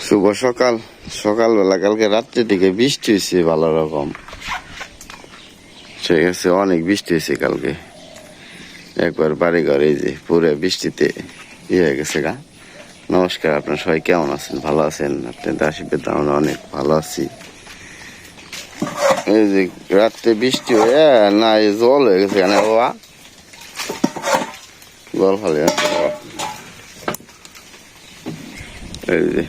শুভ সকাল। সকালবেলা কালকে রাত্রে থেকে বৃষ্টি হয়েছে ভালো রকম, ঠিক আছে, অনেক বৃষ্টি হয়েছে কালকে। একবার বাড়ি ঘর এই যে পুরো বৃষ্টিতে হয়ে গেছে গা। নমস্কার, আপনার সবাই কেমন আছেন? ভালো আছেন? আপনাদের আশীর্বাদ আমরা অনেক ভালো আছি। এই যে রাত্রে বৃষ্টি হয়ে না এই জল হয়ে গেছে কেন বাবা, জল ফলে এই যে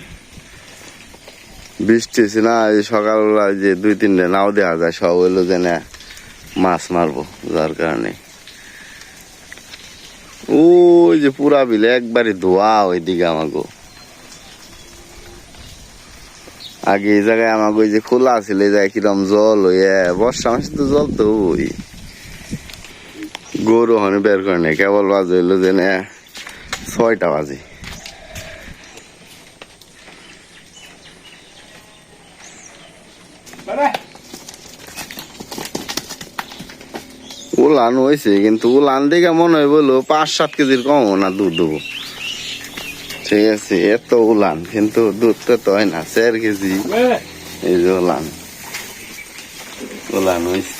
বৃষ্টি হয়েছে না। এই সকালবেলা যে 2-3টে নাও দেওয়া যায়, সব হইলো যে না মাছ মারবো, যার কারণে ওই যে পুরা বিলে একবারে ধোয়া। ওইদিকে আমাগো আগে এই জায়গায় আমাকে ওই যে খোলা ছিল, এই জায়গায় কিরম জল হইয়া বর্ষা মাসে তো জল তো ওই গরু হনে বের করে নেই। কেবল বাজে হইলো যে না 6টা বাজে। উলান হয়েছে, কিন্তু উলান দেখে মনে হয় বললো 5-7 কেজির কম না দুধ দেবো, ঠিক আছে। এত উলান কিন্তু দুধ তো হয় না, 4 কেজি। এই যে উলান উলান হয়েছে।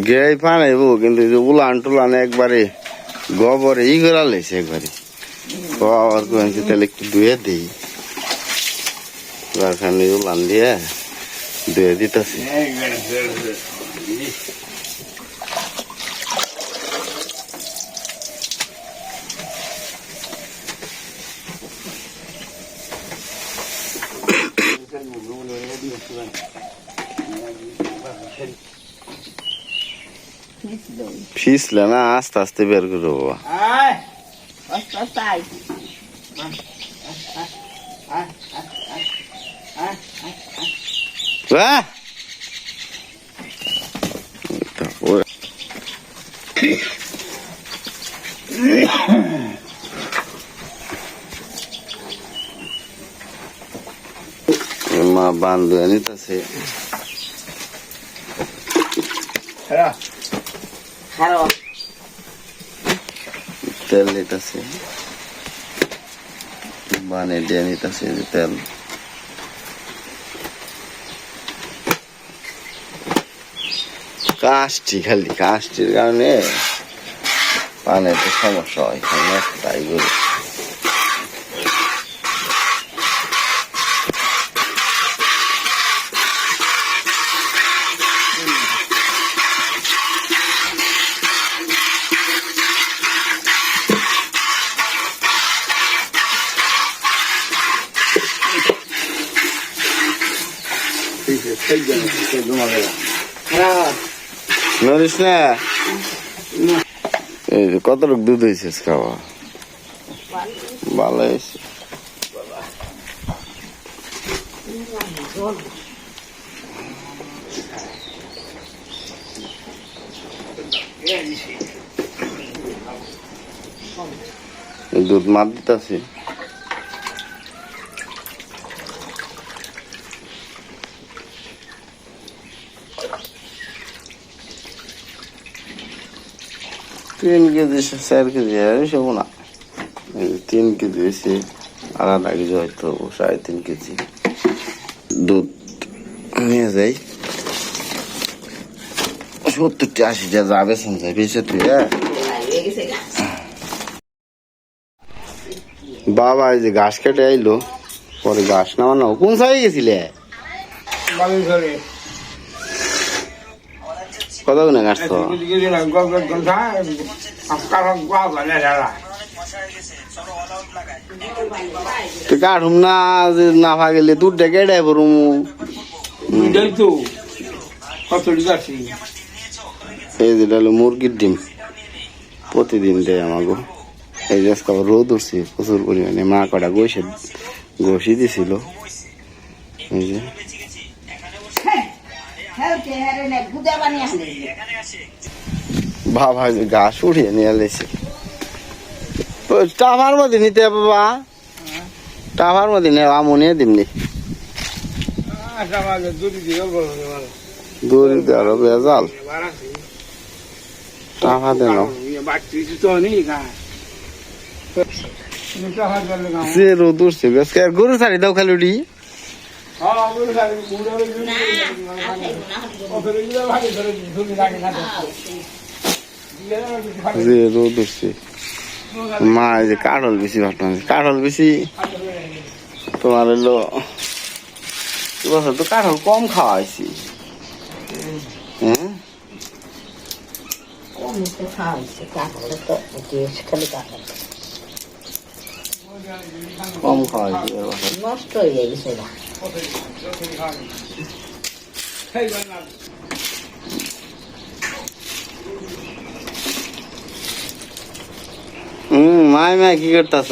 গেই পানাইবো, কিন্তু এই যে উলান টুলান একবারে গোবরে করা লেছে একবারে। আবার তাহলে একটু ধুয়ে দিই, রাখানি উলান দিয়ে ধুয়ে দিতেছি। ফিসলে না, আস্তে আস্তে বের করে দেবো। মা বান্ধব নিতেছে, তেল নিতেছে, বানে দিয়ে নিতেছে যে তেল। কাশটি খালি কাশটির কারণে পানিতে সমস্যা হয়, তাই বলি। নরিস না, এই যে কত লোক দুধ হয়েছে খাওয়া ভালো হয়েছে। দুধ মার দিতেছি। তিন কেজি 4 কেজি সব না, 3 কেজি হয়েছে, আর আধা কেজি হয়তো 3.5 কেজি দুধ নিয়ে যাই। 70-80টা যাবে সঞ্চয় বেঁচে তুই। বাবা এই যে ঘাস কেটে আইলো, পরে ঘাস নামানো। কোন সাইড গেছিলে? কত গুণে কাটছো? তুই কাটুম না, যে না ভাগেলে দুধটা কেটে পড়ুম। এই যেটা হলো মুরগির ডিম, প্রতিদিন দেয় আমাকে। এই যে রোদ উঠছে প্রচুর পরিমাণে, মা কটা ঘষি দিছিল। এই যে বাবা ঘাস উঠিয়ে নিয়ে লেছে। টাফার মধ্যে নিতে বাবা, টাফার মধ্যে নেওয়া মনে দিমনি দূর আরো বেজাল টাফা দেন সে রোদ উঠছে আজকে আর গরু ছাড়ি দাও খালি উঠি যে রোদ উঠছে মা এই যে কাঠল বেশি ভাবতাম কাঠল বেশি তোমার হলো এবছর তো কাঠল কম খাওয়া হয়েছি হ্যাঁ কম খাওয়া হয়েছি নষ্ট হয়ে গেছে মাই মাই কি করতেছ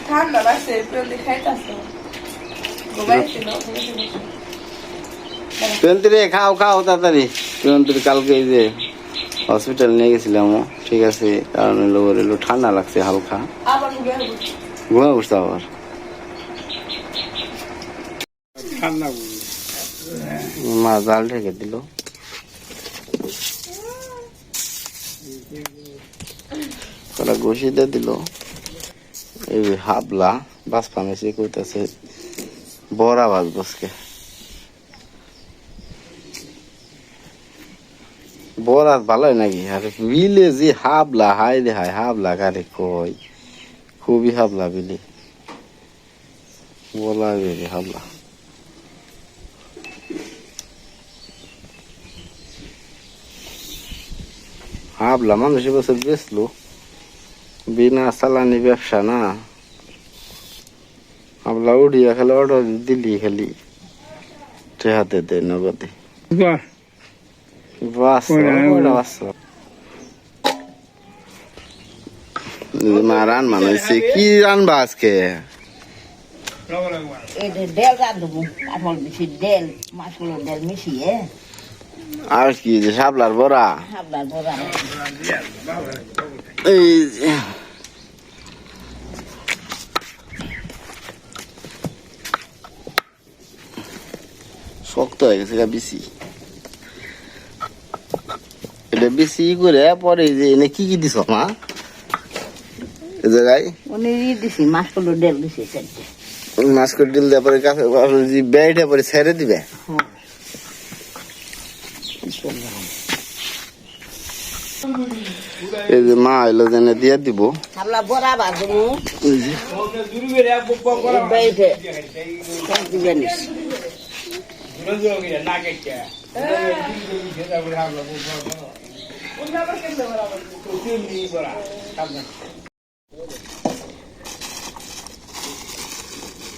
ঠান্ডা লাগছে খাইতেছ পেন্তিরে খাও খাও তাড়াতাড়ি পেন্তির কালকে এই যে হসপিটাল নিয়ে গেছিলাম ঠিক আছে কারণ এলো ঠান্ডা লাগছে হালকা ঘুমে বসতে আবার মা জাল ঢেকে দিল কটা ঘষি দিয়ে দিল এই হাবলা বাস ফামেসি কইতাছে বড়া বাস বসকে বড়া ভালোই নাকি আরে বিলে যে হাবলা হাই রে হাই হাবলা কারে কই খুবই হাবলা বিলে বলা রে হাবলা হাবলা মানুষ বছর বেচলো বিনা চালানি ব্যবসা না হাবলা উড়িয়া খালি অর্ডার দিলি খালি হাতে দে নগদে মা রান মানুষ কি রানবা আজকে ডেল রাঁধবো কাঠল বেশি ডেল মাছগুলো ডেল মিশিয়ে আর কি যে শাপলার বড়া হাবলার বড়া এই শক্ত হয়ে গেছে বেশি এটা বেশি করে পরে যে এনে কি দিছ মা এ জায়গায় দিছি মাছগুলো ডেল দিছি মাছ করে দিল দেওয়ার পরে কাছে বেড়ে পরে ছেড়ে দিবে এই যে মা এলো জেনে দিয়ে দিব হাবলা বড়া বাজবো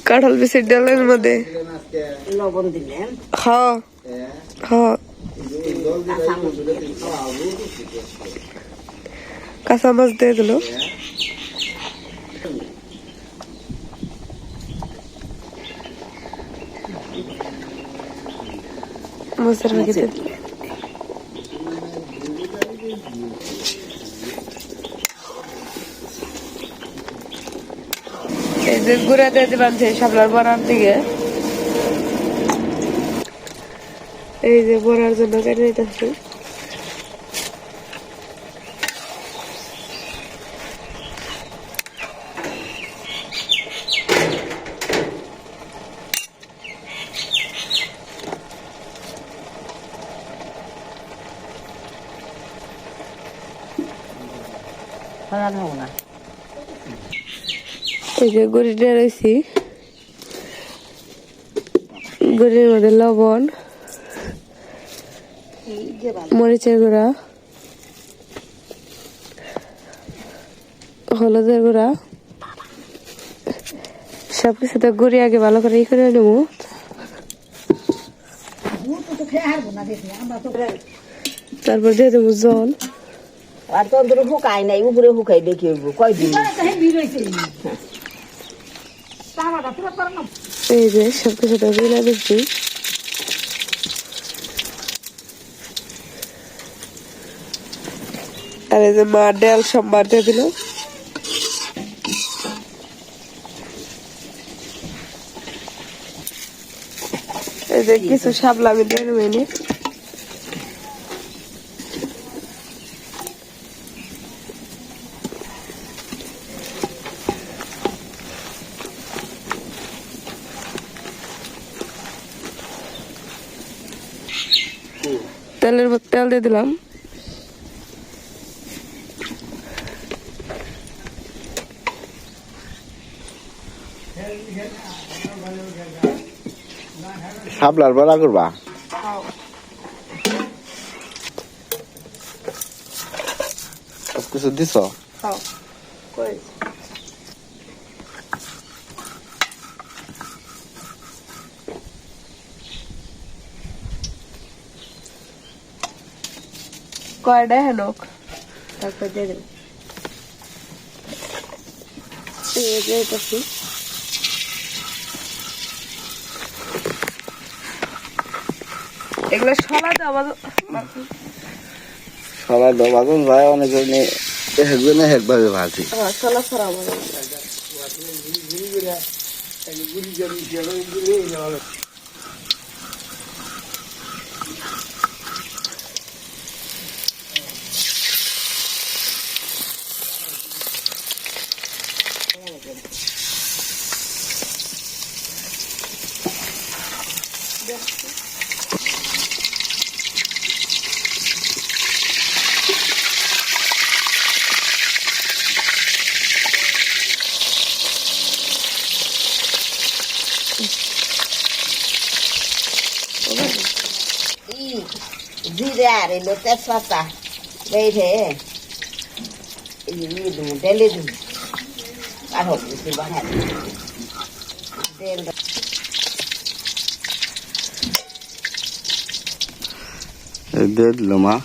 কাঁঠাল বেশি ডালের মধ্যে লবণ দিলেন হ্যাঁ হ্যাঁ কাঁচা মাছ দিয়ে দিল মাছের ভাগে এই যে গুঁড়া দিয়ে দিবেন শাপলার বড়ার দিকে এই যে বড়ার জন্য কেটে নিতেছি না এই যে গড়িটা রয়েছি গড়ির মধ্যে লবণ মরিচের গুঁড়া হলুদের গুঁড়া সবকিছুতে গুঁড়ি আগে ভালো করে ই করে নেবো তারপর দিয়ে দেবো জল আর তো হুকাই নাই উপরে হুকাই দেখি কয়দিন এই যে সবকিছুটা মিলা দিচ্ছি আর এই যে মা ডাল সম্বার দিয়ে দিল এই যে কিছু শাপলা আমি দিয়ে নেব তেলের তেল দিয়ে দিলাম। শাপলার বড়া করবা? সবকিছু দিছ? কয়টা হেনক তারপর দিয়ে দেব। এগুলো সলা দেওয়া সবাই বাগুন ভাই অনেকজনে একজনে একভাবে ভাজি। সলা ছড়া আমাদের জিরে আর এলো তেজপাতা বেঁধে ঢেলে দিন কাঠল বেশি বাড়ায় তেল দিয়ে দিল মা।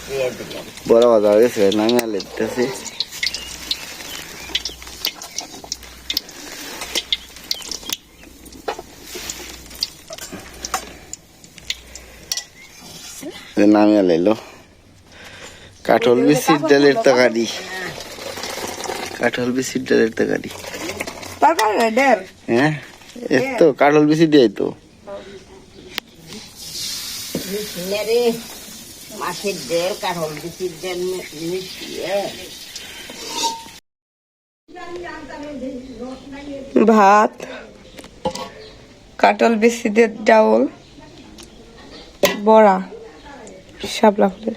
দিয়ে দিলাম। বড় ভাজা হয়ে গেছে, নামিয়ে আলে দিতেছি। নামিয়ে লাইলো কাঠল বিচির ডালের তরকারি। কাঠল বিচির ডালের তরকারি। হ্যাঁ, এই তো কাঠল বিচি দিয়ে তো রে মাছের ডাল কাঠল বিচির ডাল মিশিয়ে ভাত, কাটল বিচি দিয়ে ডাউল, বড়া, শাপলা ফুলের।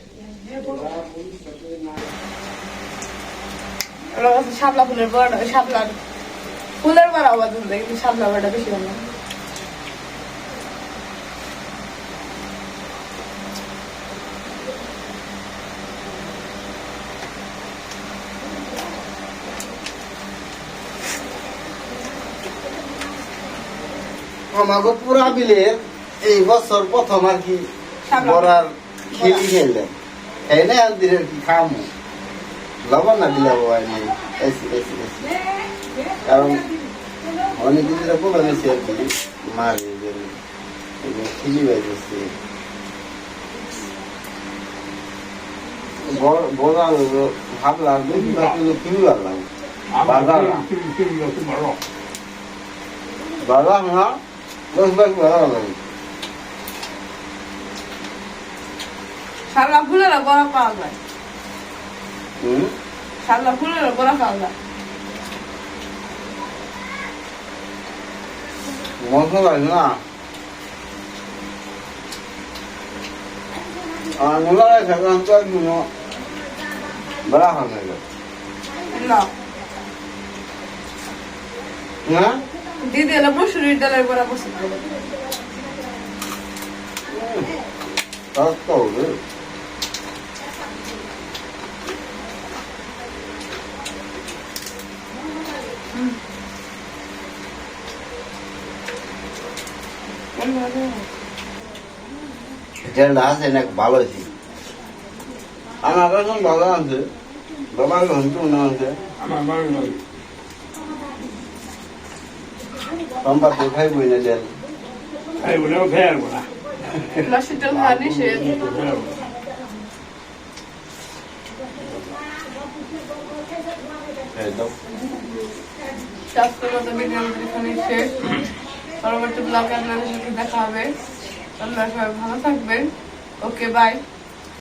শাপলা ফুলের বড়া, শাপলা ফুলের বড়া আবার কিন্তু শাপলা বড়াটা বেশি ভালো। আমাকে পুরা বিলে এই বছর প্রথম আর কি বড়ার খেলি খেললেন। এই না দিনের কি খামো লবণ না দিলে কারণ অনেকদিন ধরে বলে নিয়েছি আর কি মার খেলি বাইতেছে বড়া ভাবলাম খুবই ভাবলাম বাজার না শাপলা ফুলের বড়া পাওয়া যায়। শাপলা ফুলের বড়া পাওয়া যায়। মজা লাগে না আর মজা লাগে সাধারণত বড়া খাওয়া যায় না না দিদি এলো মসুরির ডালের বড়া পছন্দ করে। তো এটা আছে না ভালো হয়েছে আমার কাছে ভালো আছে বাবার ঘন্টু না আছে সম্পা তো খাই বই না দেন লসির ডাল খাওয়া নিষেধ। স্বাস্থ্যগত বিজ্ঞান এখানে শেষ। পরবর্তী ব্লগে আপনাদের সাথে দেখা হবে। আপনারা সবাই ভালো থাকবেন। ওকে, বাই।